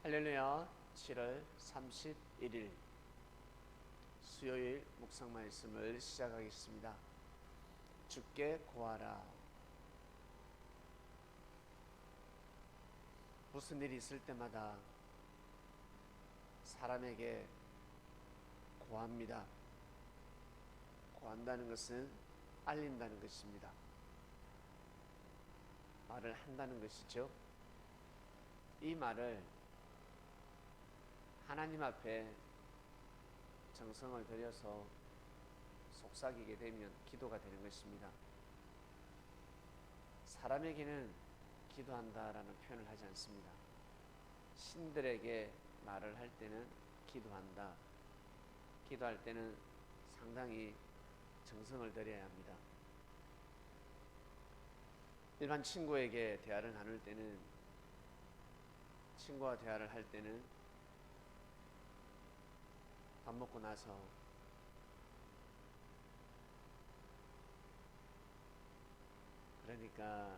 할렐루야. 7월 31일 수요일 묵상 말씀을 시작하겠습니다. 주께 구하라. 무슨 일이 있을 때마다 사람에게 구합니다. 구한다는 것은 알린다는 것입니다. 말을 한다는 것이죠. 이 말을 하나님 앞에 정성을 들여서 속삭이게 되면 기도가 되는 것입니다. 사람에게는 기도한다라는 표현을 하지 않습니다. 신들에게 말을 할 때는 기도한다. 기도할 때는 상당히 정성을 들여야 합니다. 일반 친구에게 대화를 나눌 때는, 친구와 대화를 할 때는 밥 먹고 나서 그러니까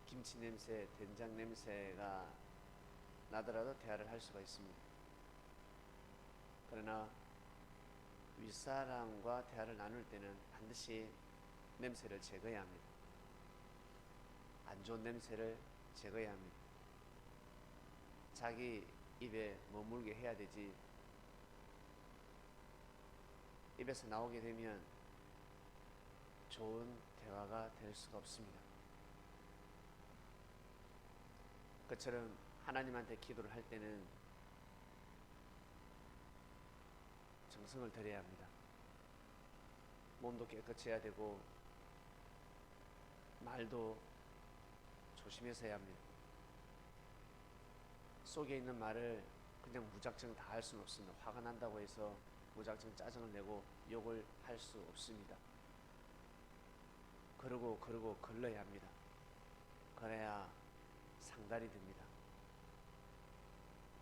김치 냄새, 된장 냄새가 나더라도 대화를 할 수가 있습니다. 그러나 윗사람과 대화를 나눌 때는 반드시 냄새를 제거해야 합니다. 안 좋은 냄새를 제거해야 합니다. 자기 입에 머물게 해야 되지, 입에서 나오게 되면 좋은 대화가 될 수가 없습니다. 그처럼 하나님한테 기도를 할 때는 정성을 들여야 합니다. 몸도 깨끗해야 되고 말도 조심해서 해야 합니다. 속에 있는 말을 그냥 무작정 다 할 수는 없습니다. 화가 난다고 해서 무작정 짜증을 내고 욕을 할 수 없습니다. 그러고 걸러야 합니다. 그래야 상달이 됩니다.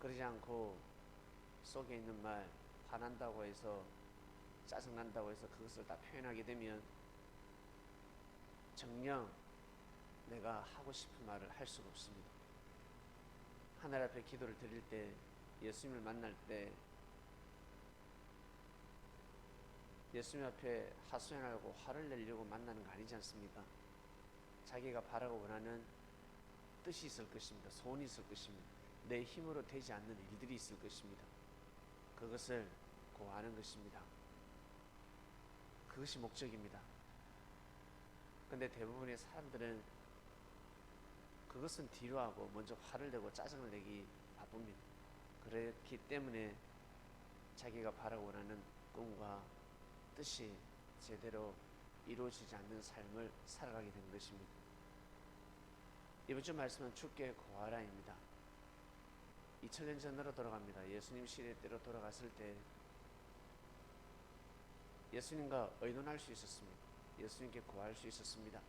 그러지 않고 속에 있는 말, 화난다고 해서, 짜증난다고 해서 그것을 다 표현하게 되면 정녕 내가 하고 싶은 말을 할 수가 없습니다. 하늘 앞에 기도를 드릴 때, 예수님을 만날 때 예수님 앞에 하소연하고 화를 내려고 만나는 거 아니지 않습니까? 자기가 바라고 원하는 뜻이 있을 것입니다. 소원이 있을 것입니다. 내 힘으로 되지 않는 일들이 있을 것입니다. 그것을 구하는 것입니다. 그것이 목적입니다. 근데 대부분의 사람들은 그것은 뒤로 하고 먼저 화를 내고 짜증을 내기 바쁩니다. 그렇기 때문에 자기가 바라고 원하는 꿈과 뜻이 제대로 이루어지지 않는 삶을 살아가게 되는 것입니다. 이번 주 말씀은 주께 구하라입니다. 2000년 전으로 돌아갑니다. 예수님 시대 때로 돌아갔을 때 예수님과 의논할 수 있었습니다. 예수님께 구할 수 있었습니다.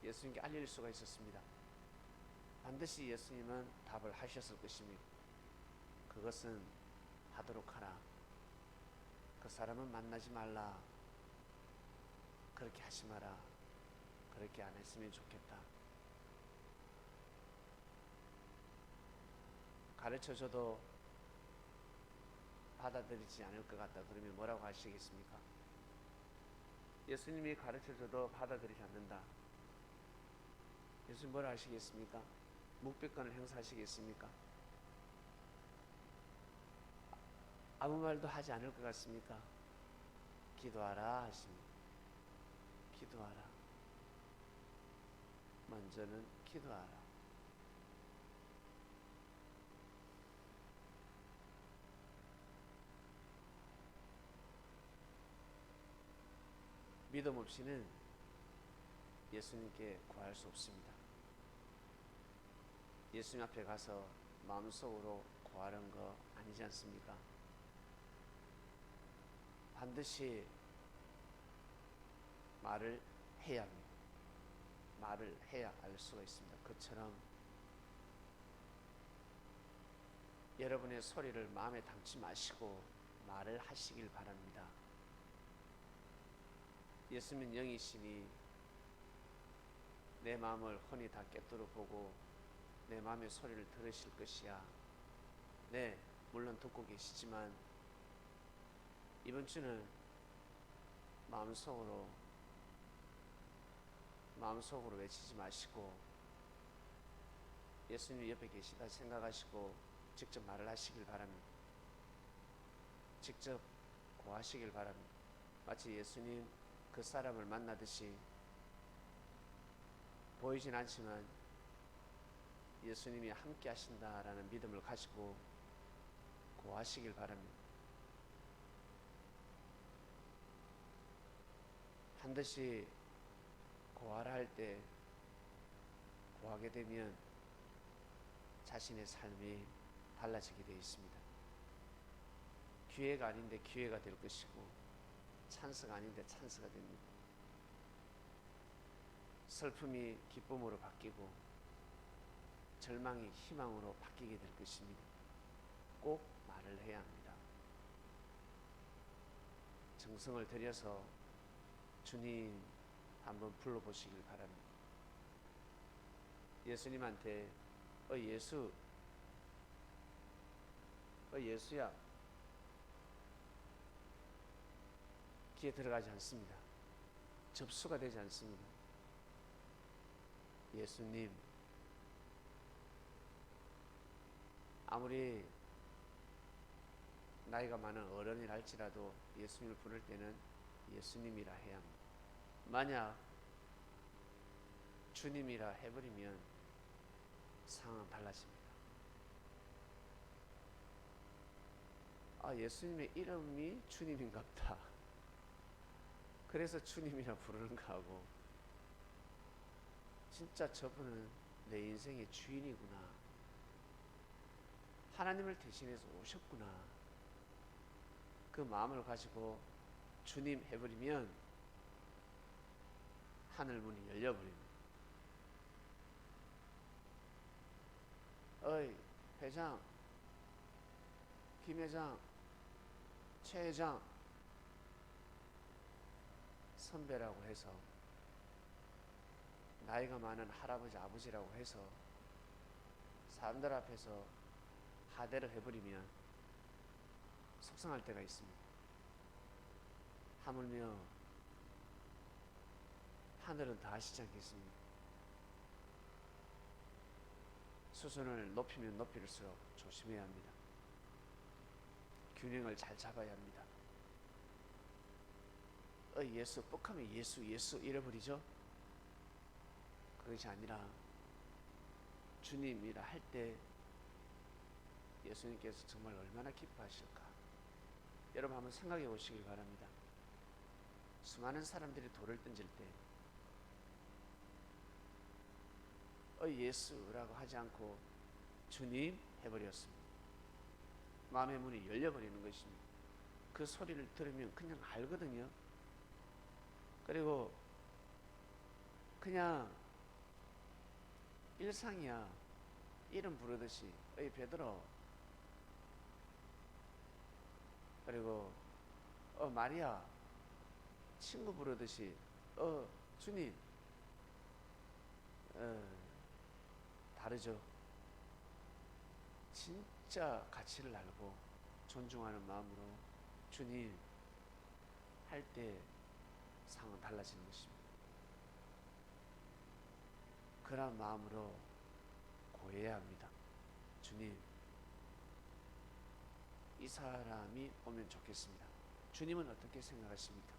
예수님께 알릴 수가 있었습니다. 반드시 예수님은 답을 하셨을 것입니다. 그것은 하도록 하라. 그 사람은 만나지 말라. 그렇게 하지 마라. 그렇게 안 했으면 좋겠다. 가르쳐줘도 받아들이지 않을 것 같다. 그러면 뭐라고 하시겠습니까? 예수님이 가르쳐줘도 받아들이지 않는다. 예수님 뭐라 하시겠습니까? 묵비권을 행사하시겠습니까? 아무 말도 하지 않을 것 같습니까? 기도하라 하십니다. 기도하라. 먼저는 기도하라. 믿음 없이는 예수님께 구할 수 없습니다. 예수님 앞에 가서 마음속으로 구하는 거 아니지 않습니까? 반드시 말을 해야 합니다. 말을 해야 알 수가 있습니다. 그처럼 여러분의 소리를 마음에 담지 마시고 말을 하시길 바랍니다. 예수님은 영이시니 내 마음을 훤히 다 꿰뚫어 보고 내 마음의 소리를 들으실 것이야. 네, 물론 듣고 계시지만 이번 주는 마음속으로 외치지 마시고 예수님이 옆에 계시다 생각하시고 직접 말을 하시길 바랍니다. 직접 고하시길 바랍니다. 마치 예수님 그 사람을 만나듯이 보이진 않지만 예수님이 함께 하신다라는 믿음을 가지고 고하시길 바랍니다. 반드시 고하라 할 때 고하게 되면 자신의 삶이 달라지게 되어 있습니다. 기회가 아닌데 기회가 될 것이고 찬스가 아닌데 찬스가 됩니다. 슬픔이 기쁨으로 바뀌고 절망이 희망으로 바뀌게 될 것입니다. 꼭 말을 해야 합니다. 정성을 들여서 주님 한번 불러보시길 바랍니다. 예수님한테 예수야 귀에 들어가지 않습니다. 접수가 되지 않습니다. 예수님, 아무리 나이가 많은 어른이라 할지라도 예수님을 부를 때는 예수님이라 해야 합니다. 만약 주님이라 해버리면 상황은 달라집니다. 예수님의 이름이 주님인갑다. 그래서 주님이라 부르는가 하고, 진짜 저분은 내 인생의 주인이구나. 하나님을 대신해서 오셨구나. 그 마음을 가지고 주님 해버리면 하늘 문이 열려버립니다. 회장, 김 회장, 최 회장, 선배라고 해서 나이가 많은 할아버지 아버지라고 해서 사람들 앞에서 하대를 해버리면 속상할 때가 있습니다. 하물며 하늘은 다 아시지 않겠습니까? 수준을 높이면 높일수록 조심해야 합니다. 균형을 잘 잡아야 합니다. 예수 뻑하면 예수 잃어버리죠. 그것이 아니라 주님이라 할 때 예수님께서 정말 얼마나 기뻐하실까. 여러분 한번 생각해 보시길 바랍니다. 수많은 사람들이 돌을 던질 때 예수라고 하지 않고 주님 해버렸습니다. 마음의 문이 열려버리는 것입니다. 그 소리를 들으면 그냥 알거든요. 그리고 그냥 일상이야. 이름 부르듯이 베드로, 그리고 마리아, 친구 부르듯이 주님, 다르죠. 진짜 가치를 알고 존중하는 마음으로 주님 할 때 상황은 달라지는 것입니다. 그런 마음으로 고해야 합니다. 주님, 이 사람이 오면 좋겠습니다. 주님은 어떻게 생각하십니까?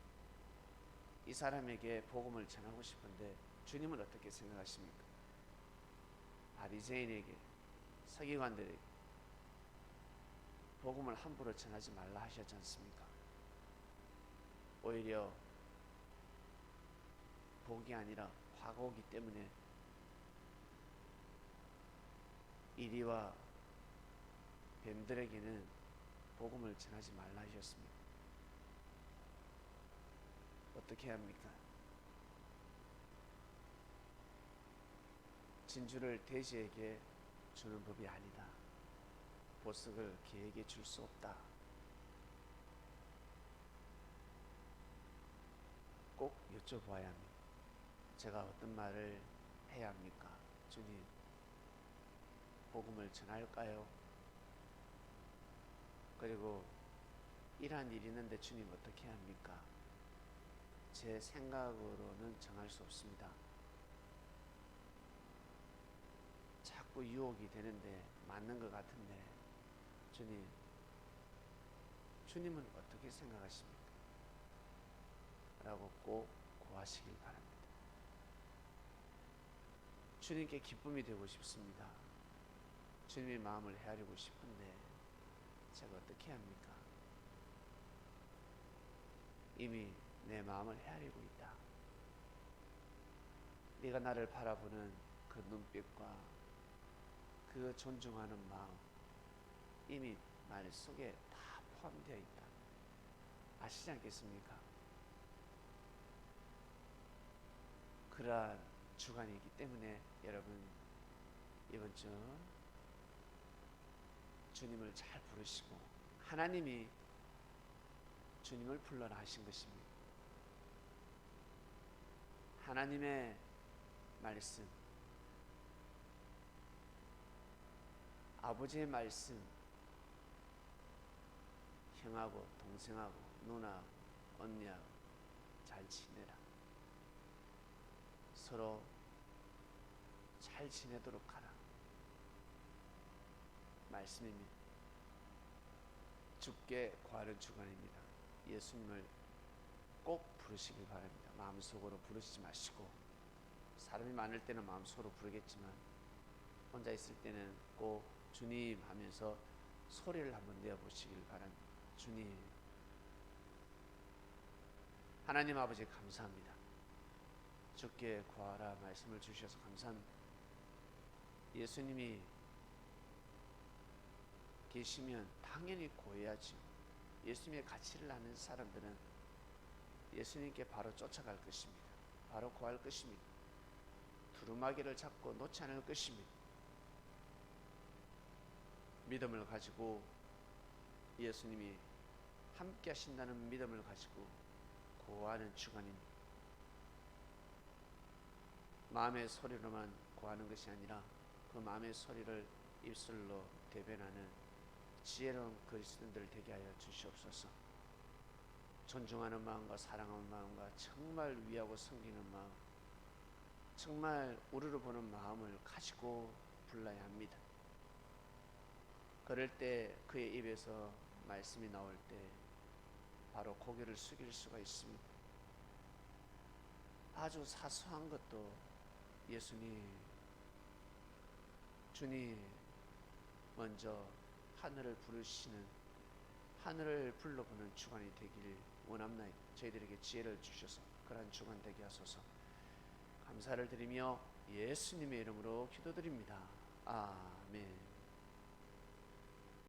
이 사람에게 복음을 전하고 싶은데 주님은 어떻게 생각하십니까? 바리새인에게, 서기관들에게 복음을 함부로 전하지 말라 하셨지 않습니까? 오히려 복이 아니라 화가 오기 때문에 이리와 뱀들에게는 복음을 전하지 말라 하셨습니다. 어떻게 해야 합니까? 진주를 돼지에게 주는 법이 아니다. 보석을 개에게 줄 수 없다. 꼭 여쭤봐야 합니다. 제가 어떤 말을 해야 합니까? 주님, 복음을 전할까요? 그리고 이러한 일이 있는데 주님 어떻게 합니까? 제 생각으로는 정할 수 없습니다. 자꾸 유혹이 되는데 맞는 것 같은데 주님은 어떻게 생각하십니까? 라고 꼭 고하시길 바랍니다. 주님께 기쁨이 되고 싶습니다. 주님의 마음을 헤아리고 싶은데 제가 어떻게 합니까? 이미 내 마음을 헤아리고 있다. 네가 나를 바라보는 그 눈빛과 그 존중하는 마음 이미 말 속에 다 포함되어 있다. 아시지 않겠습니까? 그러한 주관이기 때문에 여러분 이번 주 주님을 잘 부르시고 하나님이 주님을 불러라 하신 것입니다. 하나님의 말씀, 아버지의 말씀, 형하고 동생하고 누나하고 언니하고 잘 지내라. 서로 잘 지내도록 하라. 말씀입니다. 주께 구하는 주간입니다. 예수님을 꼭 부르시길 바랍니다. 마음속으로 부르시지 마시고 사람이 많을 때는 마음속으로 부르겠지만 혼자 있을 때는 꼭 주님 하면서 소리를 한번 내어보시길 바랍니다. 주님, 하나님 아버지 감사합니다. 주께 구하라 말씀을 주셔서 감사합니다. 예수님이 계시면 당연히 구해야지. 예수님의 가치를 아는 사람들은 예수님께 바로 쫓아갈 것입니다. 바로 구할 것입니다. 두루마기를 잡고 놓지 않을 것입니다. 믿음을 가지고 예수님이 함께 하신다는 믿음을 가지고 구하는 주간입니다. 마음의 소리로만 구하는 것이 아니라 그 마음의 소리를 입술로 대변하는 지혜로운 그리스도인들 되게 하여 주시옵소서. 존중하는 마음과 사랑하는 마음과 정말 위하고 섬기는 마음, 정말 우르르 보는 마음을 가지고 불러야 합니다. 그럴 때 그의 입에서 말씀이 나올 때 바로 고개를 숙일 수가 있습니다. 아주 사소한 것도 예수님, 주님 먼저 하늘을 부르시는, 하늘을 불러보는 주간이 되길 원합나이다. 저희들에게 지혜를 주셔서 그러한 주간 되게 하소서. 감사를 드리며 예수님의 이름으로 기도드립니다. 아멘.